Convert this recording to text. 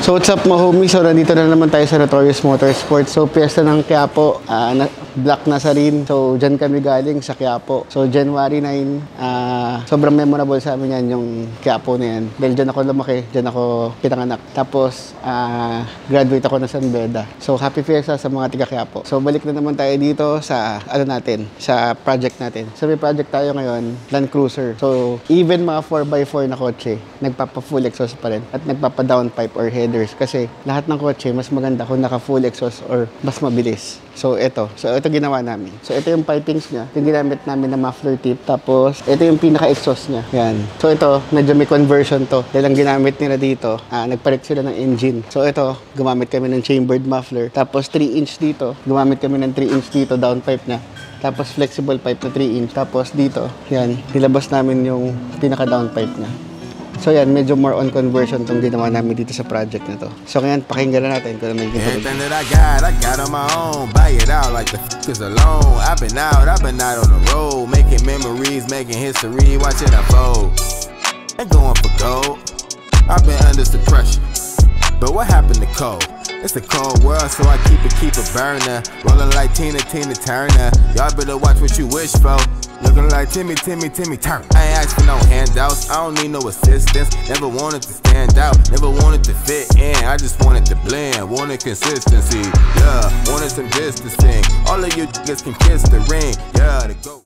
So what's up mga homies? So nandito na naman tayo sa Notorious Motorsport. So piyesta ng Quiapo, Black Nazarene. So dyan kami galing sa Quiapo. So January 9, sobrang memorable sa amin yan yung Quiapo na yan. Dahil dyan ako lumaki, dyan ako pinanganak. Tapos graduate ako na San Beda. So happy fiesta sa mga tiga Quiapo. So balik na naman tayo dito sa sa project natin. So may project tayo ngayon, Land Cruiser. So even mga 4x4 na kotse, nagpapa full exhaust pa rin at nagpapa downpipe or headers kasi lahat ng kotse mas maganda kung naka full exhaust or mas mabilis. So ito ginawa namin. So ito yung pipings niya, yung ginamit namin na muffler tip. Tapos ito yung pinaka-exhaust niya. Yan. So ito, medyo may conversion to. Dahil ang ginamit nila dito, nagpalit sila ng engine. So ito, gumamit kami ng chambered muffler. Tapos 3-inch dito, gumamit kami ng 3-inch dito downpipe niya. Tapos flexible pipe na 3-inch. Tapos dito, yan, nilabas namin yung pinaka-downpipe niya. So yan, medyo more on conversion tong ginawa namin dito sa project na to. So ngayon, pakinggan na natin kung ano may ginawa. Everything that I got on my own. Buy it out like the f*** is alone. I've been out on the road. Making memories, making history, watching unfold. And going for gold. I've been under some pressure. But what happened to cold? It's a cold world, so I keep it burner. Rolling like Tina Turner. Y'all better watch what you wish for. Looking like Timmy Turner. I ain't asked for no handouts, I don't need no assistance. Never wanted to stand out, never wanted to fit in. I just wanted to blend, wanted consistency. Yeah, wanted some distancing. All of you niggas can kiss the ring. Yeah, to go.